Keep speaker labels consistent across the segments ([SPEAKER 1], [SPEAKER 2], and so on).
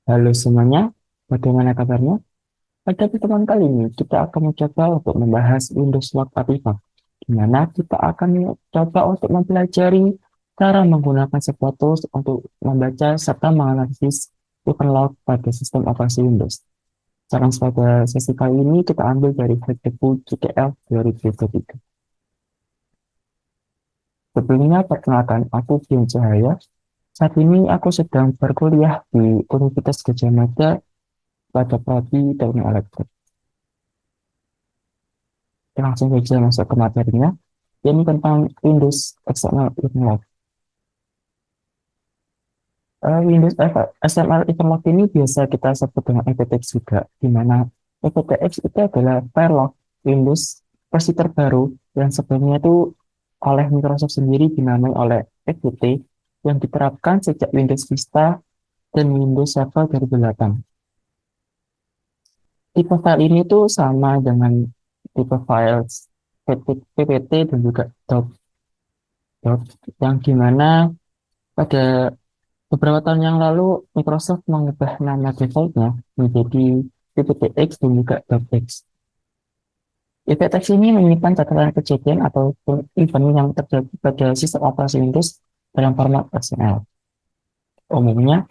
[SPEAKER 1] Halo semuanya, bagaimana kabarnya? Pada pertemuan kali ini, kita akan mencoba untuk membahas Windows Work Artifact, di mana kita akan mencoba untuk mempelajari cara menggunakan sebuah tools untuk membaca serta menganalisis event log pada sistem operasi Windows. Saran pada sesi kali ini kita ambil dari Hackdeku GTL 2023. Sebelumnya, perkenalkan, aku Bion Cahaya. Saat ini aku sedang berkuliah di Universitas Gadjah Mada pada prodi Teknik Elektrik. Langsung saja masuk ke materinya. Ini tentang Windows XML Overload. Windows XML Overload ini biasa kita sebut dengan EPTX juga, di mana EPTX itu adalah file log Windows versi terbaru yang sebenarnya itu oleh Microsoft sendiri dinamai oleh EPT yang diterapkan sejak Windows Vista dan Windows Server 2008. Tipe file ini tuh sama dengan tipe file PPT dan juga dot, yang dimana pada beberapa tahun yang lalu Microsoft mengubah nama defaultnya menjadi PPTX dan juga .x. PPTX ini menyimpan catatan kejadian atau event yang terjadi pada sistem operasi Windows dalam format XML. Umumnya,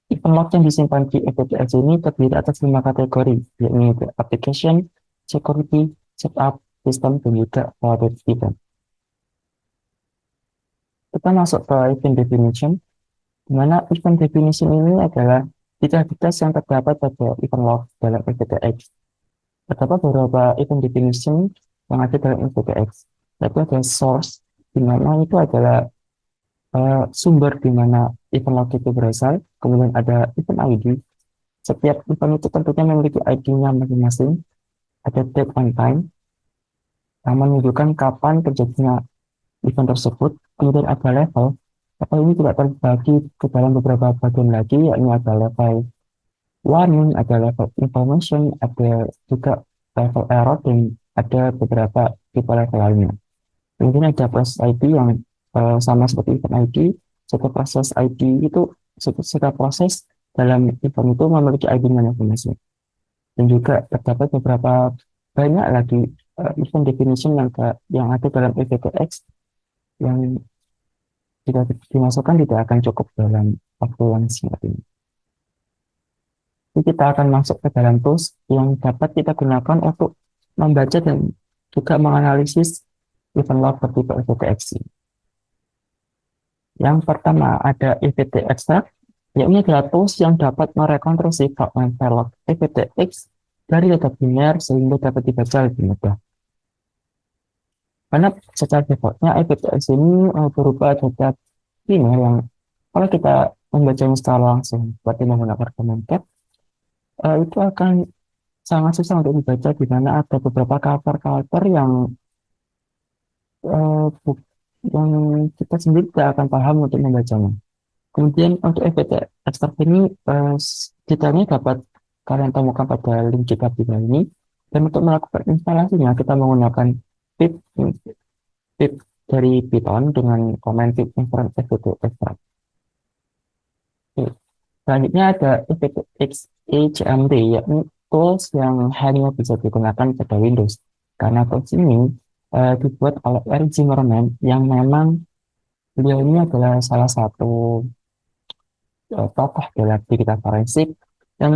[SPEAKER 1] event log yang disimpan di PPTX ini terdiri atas 5 kategori, yaitu application, security, setup, system, dan juga audit event. Kita masuk ke event definition, di mana event definition ini adalah identitas yang terdapat pada event log dalam FTTX. Terdapat beberapa event definition yang ada dalam FTTX. Yaitu ada source, di mana itu adalah sumber di mana event log itu berasal. Kemudian ada event ID. Setiap event itu tentunya memiliki ID-nya masing-masing. Ada date and time, yang menunjukkan kapan terjadinya event tersebut. Kemudian ada level. Level ini tidak terbagi ke dalam beberapa bagian lagi, yakni ada level warning, ada level information, ada juga level error, dan ada beberapa tipe level lainnya. Kemudian ada proses ID yang sama seperti event ID. Setiap proses ID itu, setiap proses dalam event itu memiliki ID-nya masing-masing. Dan juga terdapat beberapa banyak lagi event definition yang ada dalam EVTX yang jika dimasukkan tidak akan cukup dalam waktu yang singkat ini. Jadi kita akan masuk ke dalam tools yang dapat kita gunakan untuk membaca dan juga menganalisis event log bertipe EVT ini. Yang pertama ada EVT Extract, yaitu adalah tools yang dapat merekonstruksi fragment file log EVTX dari data biner sehingga dapat dibaca lebih mudah. Karena secara defaultnya EVTX ini berupa data biner yang kalau kita membacanya secara langsung seperti menggunakan command tab, itu akan sangat susah untuk dibaca, di mana ada beberapa karakter-karakter eh, yang kita sendiri tidak akan paham untuk membacanya. Kemudian untuk FPT extract ini detailnya dapat kalian temukan pada link GitHub di bawah ini. Dan untuk melakukan instalasinya kita menggunakan pip pip dari Python dengan command pip inference FPT extract. Oke. Selanjutnya ada FPTX HMD, yakni tools yang hanya bisa digunakan pada Windows. Karena tools ini dibuat oleh Eric Zimmerman yang memang beliau ini adalah salah satu tokoh dalam digital forensik yang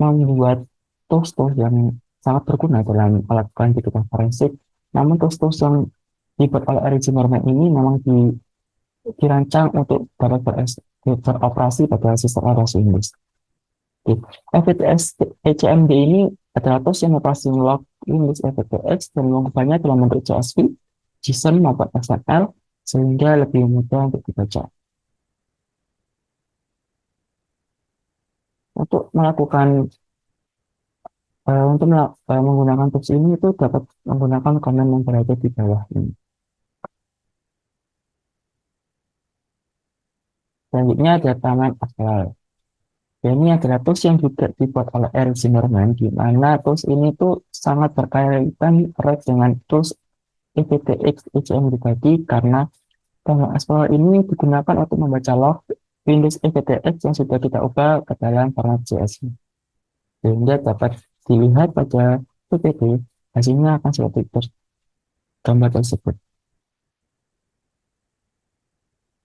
[SPEAKER 1] membuat tools-tools yang sangat berguna dalam melakukan digital forensik. Namun tools-tools yang dibuat oleh Eric Zimmerman ini memang dirancang untuk dapat beroperasi pada sistem operasi Windows. FTX HMD ini adalah tools yang operasi log Windows FTX dan mengubahnya dalam bentuk CSV, JSON maupun XML sehingga lebih mudah untuk dibaca. Untuk melakukan menggunakan tools ini itu dapat menggunakan command yang berada di bawah ini. Selanjutnya ada taman aktual. Ini adalah tools yang juga dibuat oleh Eric Zimmerman, di mana tools ini tuh sangat berkaitan erat dengan tools EVTX HMD tadi, karena Taman Explorer ini digunakan untuk membaca log Windows EVTX yang sudah kita ubah ke dalam format JS, sehingga dapat dilihat pada PPT, hasilnya akan seperti gambar tersebut.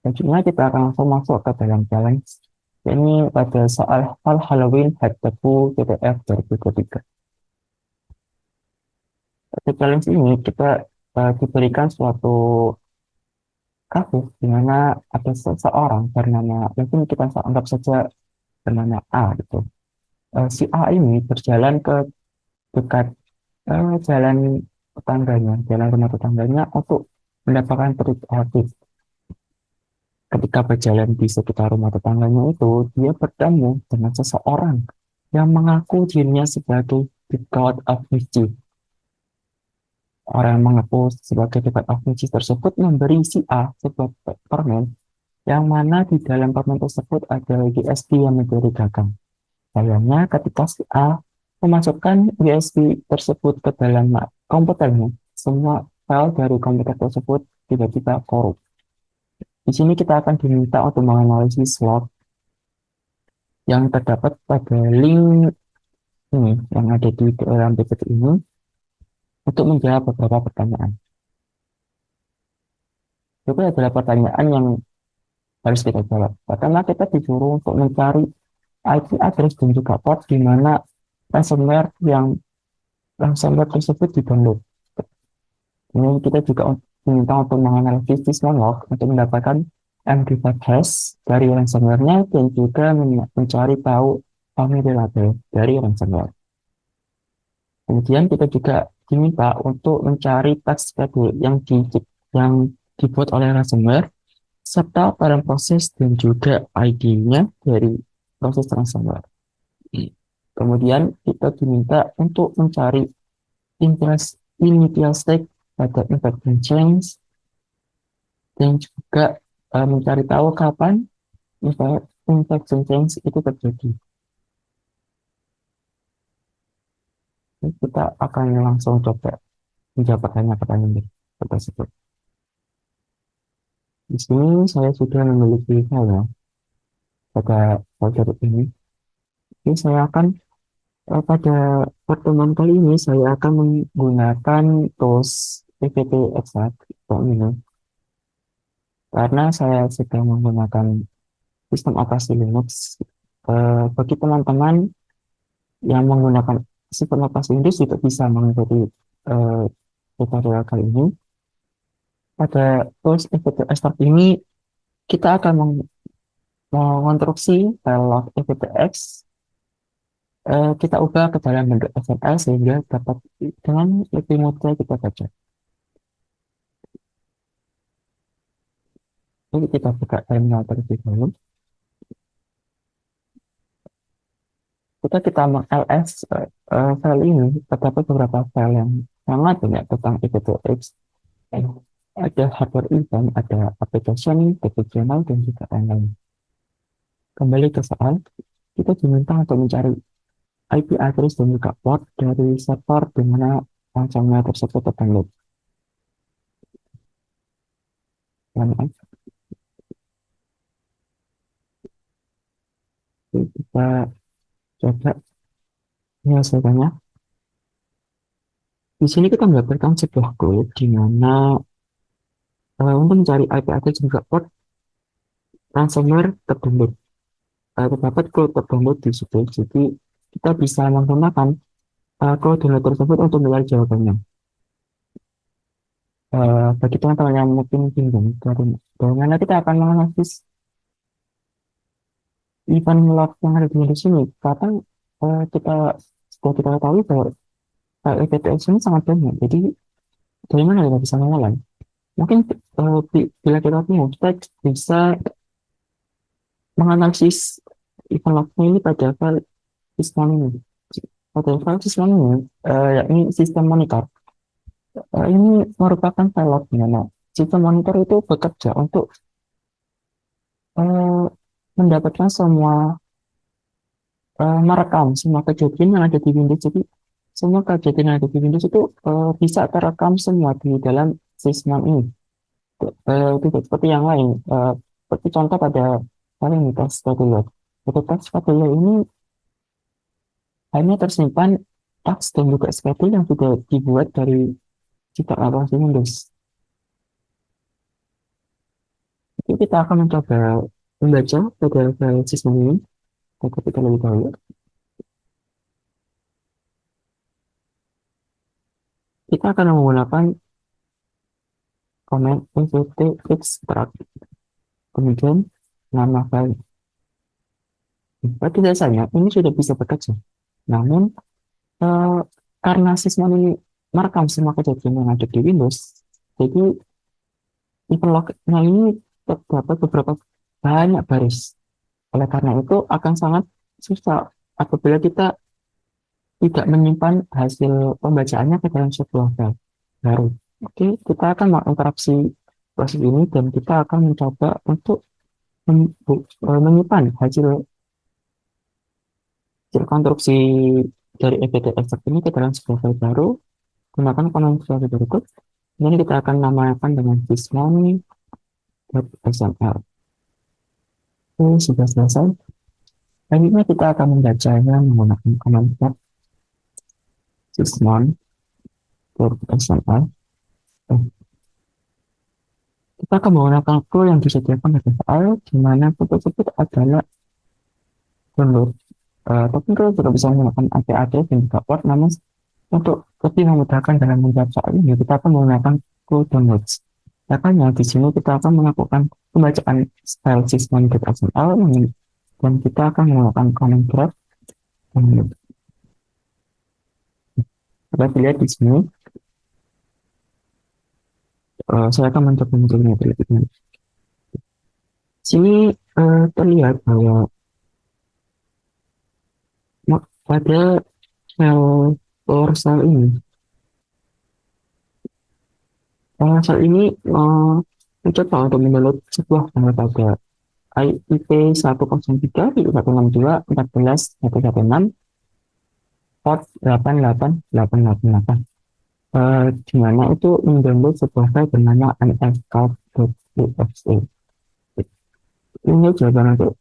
[SPEAKER 1] Selanjutnya kita akan langsung masuk ke dalam challenge. Ini pada soal hal Halloween Hackathon PDF 2023. Pada challenge ini kita diberikan suatu kasus di mana ada seseorang bernama, mungkin kita anggap saja bernama A gitu. Si A ini berjalan ke dekat jalan tetangganya, jalan rumah tetangganya untuk mendapatkan trick or treat. Ketika berjalan di sekitar rumah tetangganya itu, dia bertemu dengan seseorang yang mengaku dirinya sebagai the God of Mischief. Orang yang mengaku sebagai the God of Mischief tersebut memberi si A sebuah permen, yang mana di dalam permen tersebut ada USB yang mencurigakan. Sayangnya ketika si A memasukkan USB tersebut ke dalam komputernya, semua file dari komputer tersebut tiba-tiba korup. Di sini kita akan diminta untuk menganalisis log yang terdapat pada link ini yang ada di dalam PPT ini untuk menjawab beberapa pertanyaan. Itu adalah pertanyaan yang harus kita jawab. Pertama, kita disuruh untuk mencari IP address dan juga port di mana ransomware tersebut di-download. Ini kita juga diminta untuk menganalisis sysmlog untuk mendapatkan MD5 hash dari ransomware-nya dan juga mencari tahu family label dari ransomware. Kemudian kita juga diminta untuk mencari task schedule yang dibuat oleh ransomware serta pada proses dan juga ID-nya dari proses ransomware. Kemudian kita diminta untuk mencari initial state pada infection change dan juga mencari tahu kapan infection change itu terjadi. Kita akan langsung coba menjawab pertanyaan-pertanyaan tersebut. Di sini saya sudah memiliki file pada folder ini. Jadi saya akan pada pertemuan kali ini saya akan menggunakan tools PPT Exact ini karena saya sedang menggunakan sistem operasi Linux. Bagi teman-teman yang menggunakan sistem operasi Windows juga bisa mengikuti tutorial kali ini. Pada tools PPT Exact ini kita akan mengonstruksi file log FTX, kita ubah ke dalam bentuk XML sehingga dapat dengan lebih mudah kita baca. Jadi kita buka terminal terlebih dahulu. Kita meng-ls file ini, terdapat beberapa file yang sangat banyak tentang FTX. Ada hardware event, ada application, journal, dan juga lain-lain. Kembali ke soal, kita diminta untuk mencari IP address dan juga port dari server di mana ransomware tersebut terdownload. Kita coba menyelesaikannya. Di sini kita mendapatkan sebuah code di mana untuk mencari IP address dan juga port ransomware terdownload. Terdapat code terdownload di situ, jadi kita bisa menggunakan code download tersebut untuk mencari jawabannya. Bagi teman-teman yang mungkin bingung dari mana kita akan menganalisis event log yang ada di sini, karena kita sudah kita ketahui bahwa EPTX ini sangat banyak, jadi dari mana kita bisa mengulang? Mungkin bila kita bingung, kita bisa menganalisis event log ini pada file sistem ini. Pada file sistem ini, yakni sistem monitor. Ini merupakan file log di mana sistem monitor itu bekerja untuk mendapatkan merekam semua kejadian yang ada di Windows. Jadi semua kejadian yang ada di Windows itu bisa terekam semua di dalam sistem ini. Tidak seperti yang lain. Seperti contoh pada Kali ini teks scheduler. Untuk teks scheduler ini hanya tersimpan teks dan juga schedule yang sudah dibuat dari ciptaan aplikasi Windows. Jadi kita akan mencoba membaca pada file sistem ini. Kita ketik lebih dahulu. Kita akan menggunakan command nvt extract, kemudian nama file. Pada dasarnya ini sudah bisa bekerja. Namun eh, karena sistem ini merekam semua kejadian yang ada di Windows, jadi event log-nya ini terdapat beberapa banyak baris. Oleh karena itu akan sangat susah apabila kita tidak menyimpan hasil pembacaannya ke dalam sebuah file baru. Oke, kita akan menginteraksi proses ini dan kita akan mencoba untuk menyimpan hasil konstruksi dari EBT-extract ini ke dalam sebuah file baru. Gunakan command sebagai berikut. Ini kita akan namakan dengan sysmon.xml. Oke, sudah selesai. Selanjutnya kita akan membacanya menggunakan command sysmon.xml. Kita akan menggunakan tool yang disediakan pada file, di mana tool tersebut adalah download. Tapi kita juga bisa menggunakan APA dan juga Word, namun untuk lebih memudahkan dalam membaca ini, kita akan menggunakan tool downloads. Makanya di sini kita akan melakukan pembacaan file sysmon.xml dan kita akan menggunakan command grab. Kita lihat di sini, saya akan mencoba mencobanya terlebih dahulu. Sini terlihat bahwa pada file PowerShell ini, PowerShell ini mencoba untuk mendownload sebuah file pada IP 103.162.14.116 port 88888, di mana itu mendownload sebuah file bernama mscalc.exe. Ini jawaban untuk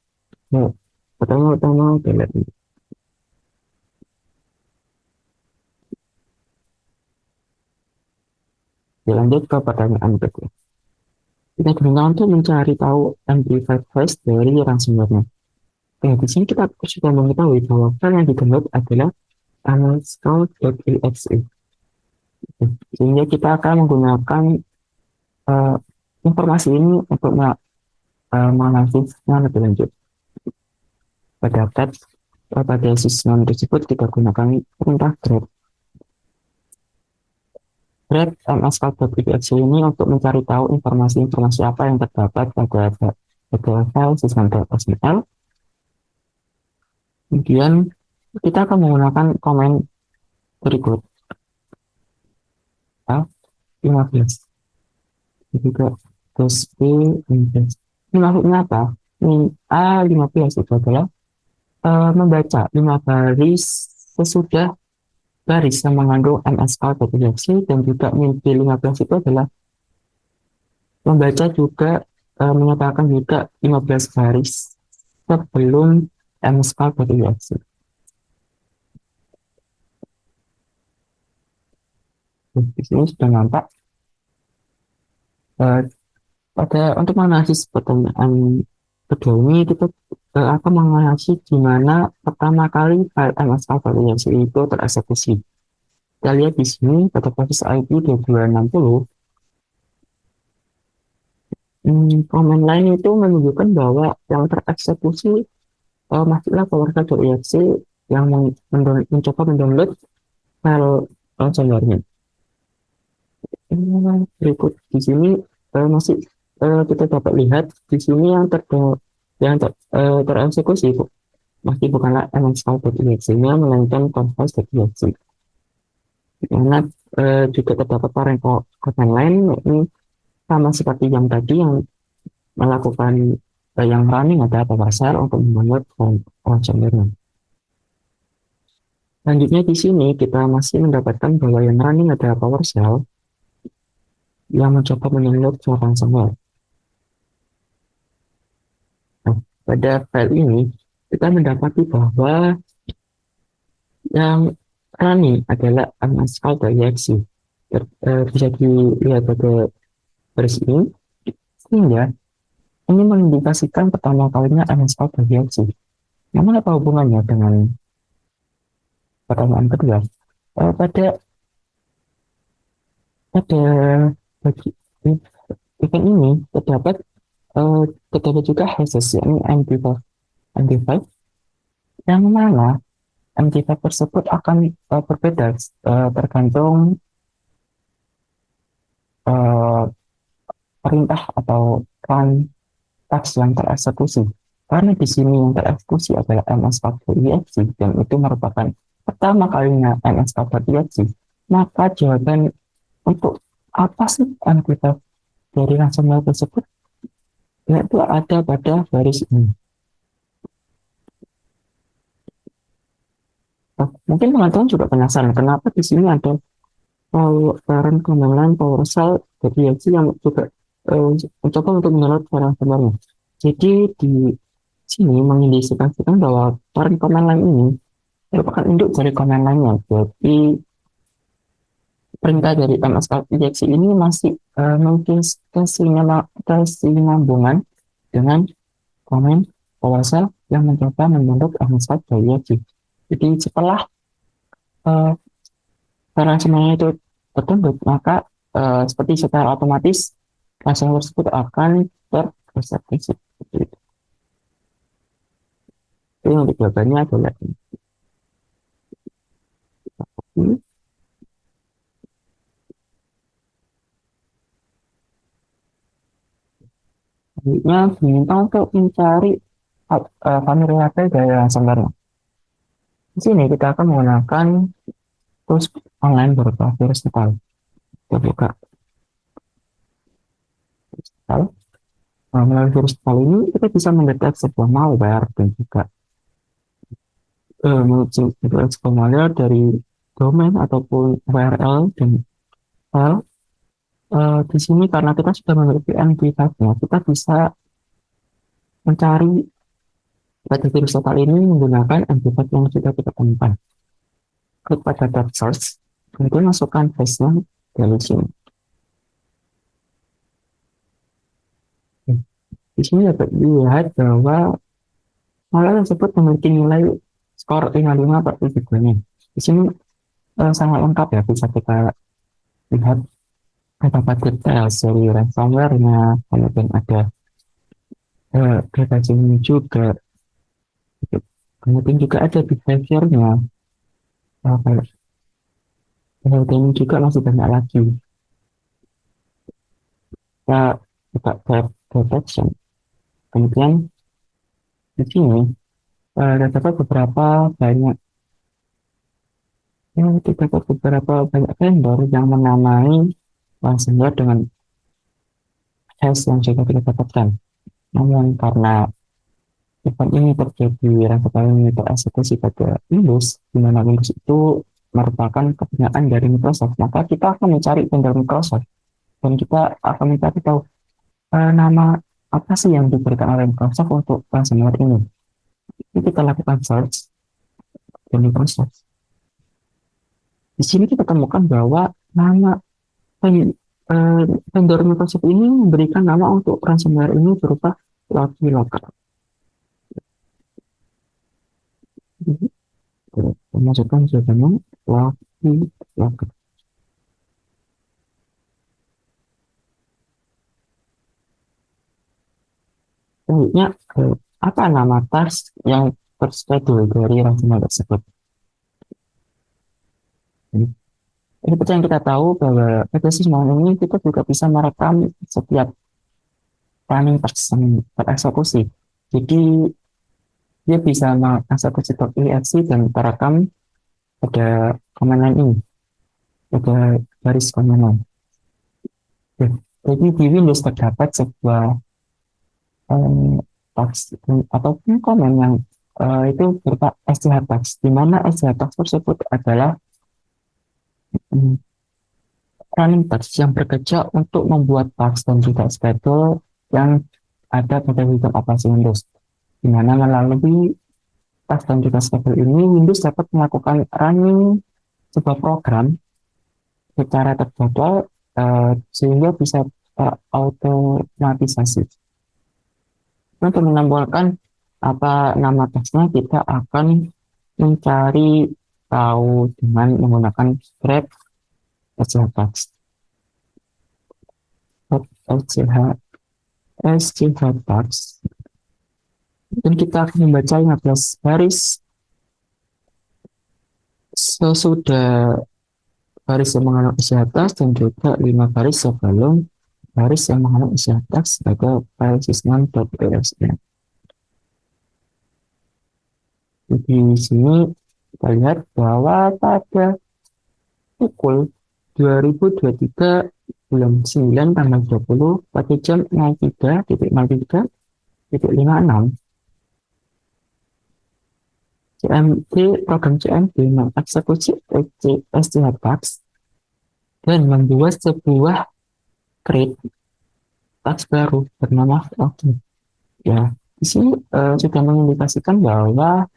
[SPEAKER 1] pertama-tama kita lihat ini. Lanjut ke pertanyaan berikutnya. Kita berusaha untuk mencari tahu amplified voice dari ransomware-nya. Di sini kita sudah mengetahui bahwa file yang di-download adalah mscalc.exe. Sehingga kita akan menggunakan informasi ini untuk menganalisisnya lebih lanjut. Pada sysmon tersebut kita gunakan perintah grep mscalc.exe ini untuk mencari tahu informasi-informasi apa yang terdapat pada file sysmon.xml. Kemudian kita akan menggunakan komen berikut A15 juga terus B15. Ini maksudnya apa? Ini A15 itu adalah membaca 5 baris sesudah baris yang mengandung mscalc.exe, dan juga B15 itu adalah membaca juga menyatakan juga 15 baris sebelum mscalc.exe. Di sini sudah nampak. Untuk menganalisis pertanyaan kedua ini, kita akan menganalisis di mana pertama kali file mscalc.exe itu tereksekusi. Kita lihat di sini pada proses IP 2260, komen lain itu menunjukkan bahwa yang tereksekusi masuklah PowerShell.exe yang mencoba mendownload file ransomware-nya. Berikut di sini masih kita dapat lihat di sini yang tereksekusi masih bukanlah mscalc.exe-nya, melainkan confice.exe. Karena juga terdapat komen lain, ini sama seperti yang tadi yang melakukan yang running ada PowerShell untuk membuat ransomware. Selanjutnya di sini kita masih mendapatkan bahwa yang running ada PowerShell yang mencoba mendownload ransomware. pada file ini kita mendapati bahwa yang running adalah mscall.exe. Bisa dilihat pada garis ini, sehingga ini mengindikasikan pertama kalinya mscall.exe. Namun apa hubungannya dengan pertanyaan kedua? Pada pada bagi event ini terdapat juga hashes, yakni MD5 yang mana MD5 tersebut akan berbeda tergantung uh, perintah atau run task yang tereksekusi. Karena di sini yang tereksekusi adalah ms4.exe dan itu merupakan pertama kalinya ms4.exe, maka jawaban untuk apa sih MD5 dari ransomware tersebut yaitu ada pada garis ini. Nah, mungkin teman-teman juga penasaran kenapa di sini ada parent command line PowerShell dari Yaji yang juga mencoba untuk mendownload file sebenarnya. Jadi di sini mengindikasikan bahwa parent command line ini merupakan induk dari command line-nya. Jadi perintah dari mscall.exe ini masih mungkin kesinambungan dengan command PowerShell yang mencoba membentuk mscall.exe. Jadi setelah karena semuanya itu tertunduk, maka seperti secara otomatis masalah tersebut akan tereksekusi. Jadi untuk jawabannya adalah ini. Selanjutnya diminta untuk mencari vulnerability dari ransomware. Di sini kita akan menggunakan tools online berupa virus total. Kita buka total. Melalui virus total ini kita bisa mendeteksi sebuah malware dan juga sebuah malware dari domain ataupun URL dan file. Di sini karena kita sudah memiliki MD5-nya, kita bisa mencari pada virus total ini menggunakan MD5 yang sudah kita temukan. Klik pada tab search, kemudian masukkan face-nya dari sini. Di sini dapat dilihat bahwa malware tersebut memiliki nilai skor 55 per 7-nya. Di sini sangat lengkap ya, bisa kita lihat beberapa detail dari ransomware-nya, kemudian ada data juga, kemudian juga ada behavior-nya, kemudian juga masih banyak lagi. Kita buka tab detection, kemudian di sini terdapat beberapa banyak terdapat beberapa banyak vendor yang menamai ransomware dengan hash yang sudah kita dapatkan. Namun karena event ini terjadi, ransomware ini tereksekusi pada Windows, di mana Windows itu merupakan kepunyaan dari Microsoft, maka kita akan mencari vendor Microsoft dan kita akan mencari tahu nama apa sih yang diberikan oleh Microsoft untuk ransomware ini. Ini kita lakukan search di Microsoft. Di sini kita temukan bahwa nama vendor Microsoft ini memberikan nama untuk ransomware ini berupa Locky Locker. Masukkan jawabannya Locky Locker. Selanjutnya, apa nama task yang terschedule dari ransomware tersebut? Seperti yang kita tahu bahwa pada sistem ini kita juga bisa merekam setiap running task yang tereksekusi. Jadi dia bisa mengeksekusi.exe dan terekam pada command line ini, pada garis command line. Jadi di Windows terdapat sebuah task ataupun command yang itu berupa SCH-task, di mana SCH-task tersebut adalah running task yang bekerja untuk membuat task dan juga schedule yang ada pada sistem operasi Windows. di mana melalui tas dan juga segel ini Windows dapat melakukan running sebuah program secara terjadwal sehingga bisa terautomatisasi. Untuk menampilkan apa nama tasnya, kita akan mencari tahu dengan menggunakan grep SCH tax dan kita akan membaca 15 baris sesudah baris yang mengandung isi atas dan juga 5 baris sebelum baris yang mengandung isi atas sebagai file sysname.psn. Di sini kita lihat bahwa pada pukul 2023 bulan 9 tanggal 20 pada jam 03.03.56 CMD program CMD mengeksekusi SCH dan membuat sebuah create task baru bernama login. Ya, di sini sudah mengindikasikan bahwa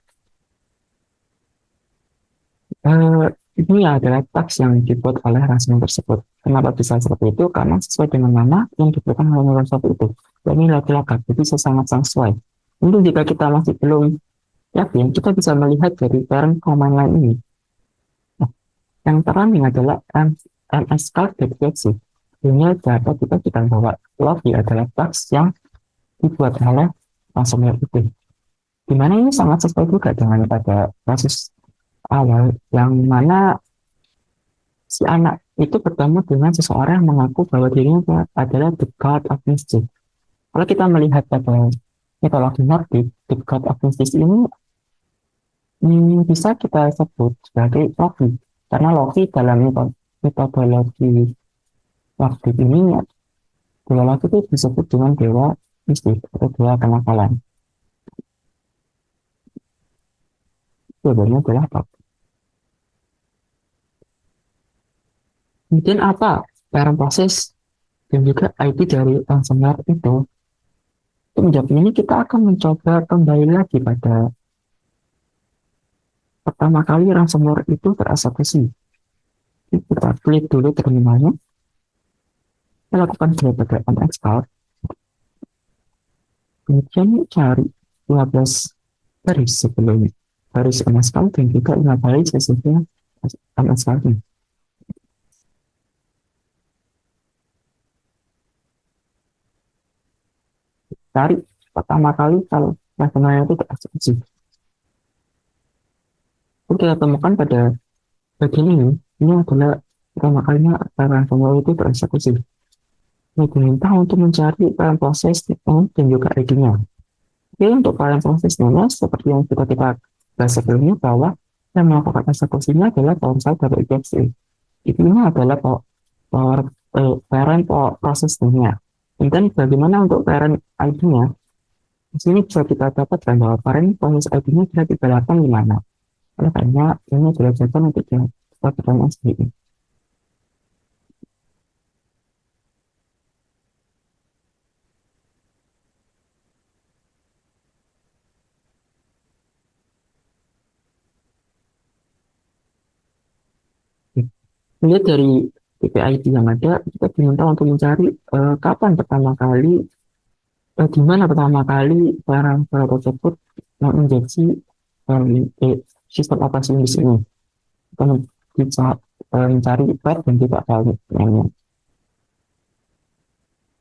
[SPEAKER 1] ini adalah task yang dibuat oleh ransomware tersebut. Kenapa bisa seperti itu? Karena sesuai dengan nama yang diberikan oleh ransomware itu. Dan ini lagi-lagi, jadi sangat-sangat sesuai. Untuk jika kita masih belum yakin, kita bisa melihat dari parent command line ini. Nah, yang terang adalah mscall.exe. Ini dapat kita kita bahwa login adalah task yang dibuat oleh ransomware itu. Dimana ini sangat sesuai juga dengan pada kasus awal yang mana si anak itu bertemu dengan seseorang yang mengaku bahwa dirinya adalah the god of mischief. Kalau kita melihat pada mitologi Nordik, the god of mischief ini bisa kita sebut sebagai Loki. Karena Loki dalam metodologi Nordik ini, dewa Loki itu disebut dengan dewa mischief atau dewa kenakalan. Sebenarnya adalah apa? Kemudian apa parent proses dan juga ID dari ransomware itu? Untuk menjawab ini kita akan mencoba kembali lagi pada pertama kali ransomware itu tereksekusi. Kita klik dulu terminalnya, kita lakukan grep pada uninstall, kemudian cari 15 baris sebelumnya, baris uninstall dan juga 5 baris sesudah uninstall. Cari pertama kali kalau ransomware itu tereksekusi. Kita temukan pada bagian ini adalah pertama kalinya ransomware itu tereksekusi. Ini diminta untuk mencari proses dan juga ID-nya. Oke, untuk prosesnya, seperti yang sudah kita bahas sebelumnya, bahwa yang melakukan eksekusinya adalah ponsel dari IPC. Ini adalah parent prosesnya. Dan bagaimana untuk parent ID-nya? Di sini bisa kita dapatkan bahwa parent proses ID-nya kita diberikan di mana. Oleh karena ini adalah jawaban untuk pertanyaan sendiri. Lihat dari TPID yang ada, kita diminta untuk mencari kapan pertama kali, di mana pertama kali barang tersebut menginjeksi sistem operasi di sini. Kita bisa mencari pad dan juga file namanya.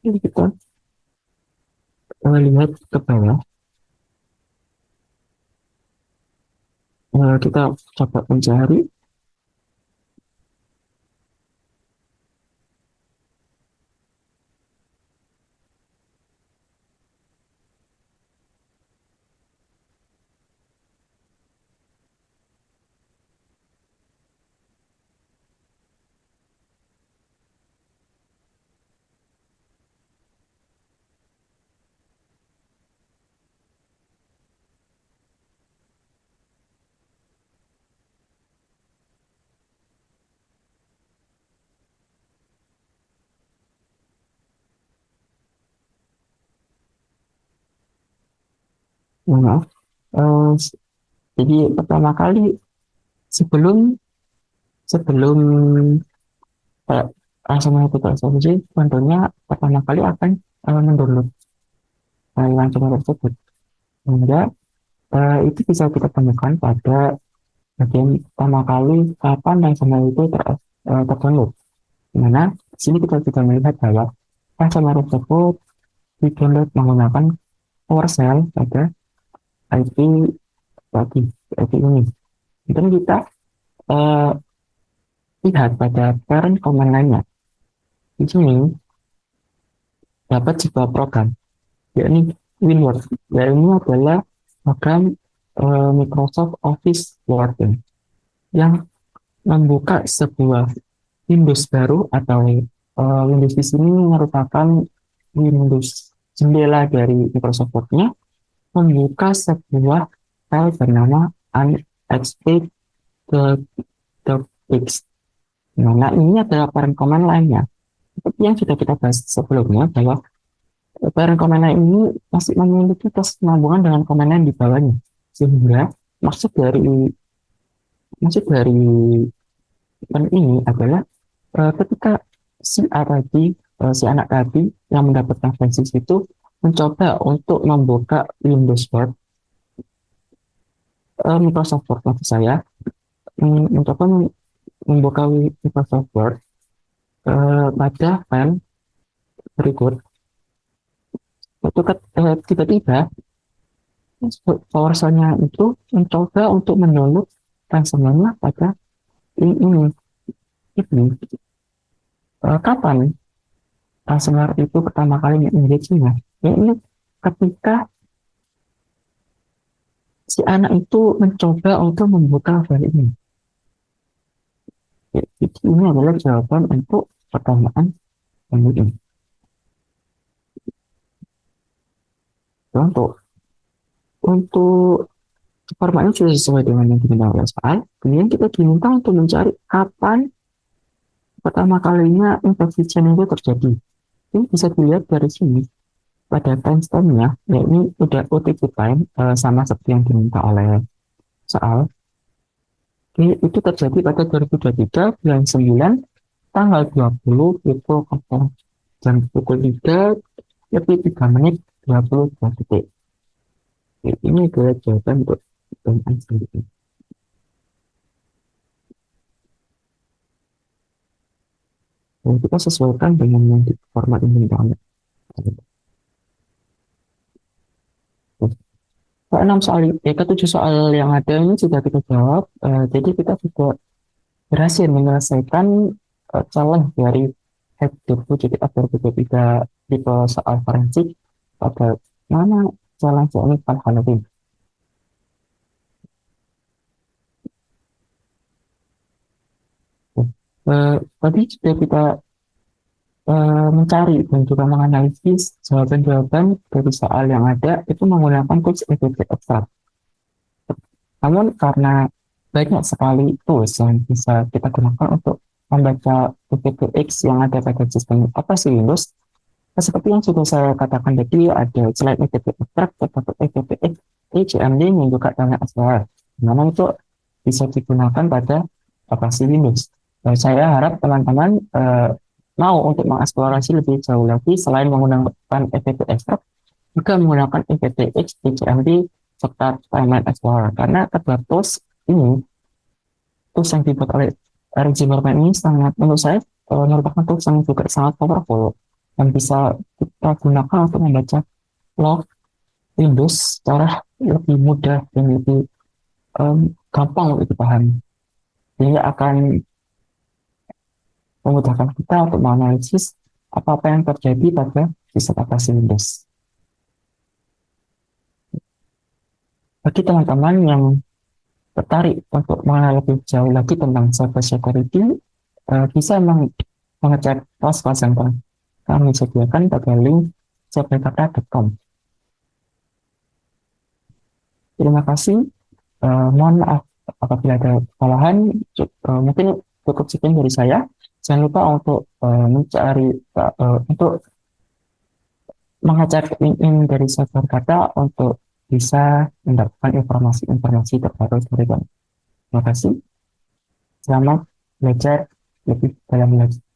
[SPEAKER 1] Jadi kita lihat ke bawah, kita coba mencari. Maaf. Eh, jadi pertama kali sebelum sebelum eh, ransomware itu tereksekusi, tentunya pertama kali akan mendownload ransomware tersebut. Sehingga itu bisa kita temukan pada bagian pertama kali kapan ransomware itu terdownload. Dimana di sini kita juga melihat bahwa ransomware tersebut di-download menggunakan PowerShell pada IP bagi IP ini. Dan kita uh, lihat pada parent command lainnya. Di sini dapat sebuah program, yakni WinWord. Dan ini adalah program Microsoft Office Word yang membuka sebuah Windows baru atau Windows di sini merupakan Windows jendela dari Microsoft Word-nya membuka sebuah file bernama unexpected.txt. Nah, ini adalah parent command lainnya. Seperti yang sudah kita bahas sebelumnya, bahwa parent command line ini masih memiliki kesinambungan dengan command line di bawahnya. Sehingga maksud dari ini adalah ketika si A tadi, si anak tadi yang mendapatkan versi itu mencoba untuk membuka Windows Word, Microsoft Word maksud saya, mencoba membuka Microsoft Word pada file berikut. Itu tiba-tiba PowerShell-nya itu mencoba untuk mendownload ransomware pada ini. Kapan ransomware itu pertama kali engage-nya? Ya, ini ketika si anak itu mencoba untuk membuka file ini. Ya, ini adalah jawaban untuk pertanyaan yang ini. Untuk formatnya sudah sesuai dengan yang diminta oleh soal. Kemudian kita diminta untuk mencari kapan pertama kalinya infeksi itu terjadi. Ini bisa dilihat dari sini pada timestamp-nya, ya ini udah OTP time sama seperti yang diminta oleh soal. Ini itu terjadi pada 2023 bulan 9 tanggal 20 pukul 0 jam pukul 3 lebih 3 menit 22 detik. Ini adalah jawaban untuk pertanyaan selanjutnya. Dan kita sesuaikan dengan yang di format ini. Ke-6 soal, ke-7 soal yang ada ini sudah kita jawab. Jadi kita sudah berhasil menyelesaikan challenge dari Hack 2023 tipe soal forensik pada mana challenge ini Pak Hanafi. Tadi sudah kita mencari dan juga menganalisis jawaban-jawaban dari soal yang ada itu menggunakan tools EPP Extract. Namun karena banyak sekali tools yang bisa kita gunakan untuk membaca EPPX yang ada pada sistem operasi Windows, seperti yang sudah saya katakan tadi, ada selain EPP Extract, terdapat EPPX, ECMD, yang juga Telnet Explorer. Namun itu bisa digunakan pada operasi Windows. Saya harap teman-teman mau untuk mengeksplorasi lebih jauh lagi selain menggunakan EPP Extract, juga menggunakan EPPX, ECMD, serta Telnet Explorer. Karena kedua tools ini, tools yang dibuat oleh Eric Zimmerman ini sangat, menurut saya, merupakan tools yang juga sangat powerful yang bisa kita gunakan untuk membaca log Windows secara lebih mudah dan lebih gampang untuk dipahami. Sehingga akan memudahkan kita untuk menganalisis apa-apa yang terjadi pada sistem operasi Windows. Bagi teman-teman yang tertarik untuk mengenal lebih jauh lagi tentang cyber security, bisa mengecek kelas-kelas yang kami sediakan pada link cyberkata.com. Terima kasih. Mohon maaf apabila ada kesalahan. Mungkin cukup sekian dari saya. Jangan lupa untuk untuk mengecek link dari cyberkata untuk bisa mendapatkan informasi-informasi terbaru dari kami. Terima kasih. Selamat belajar lebih dalam lagi.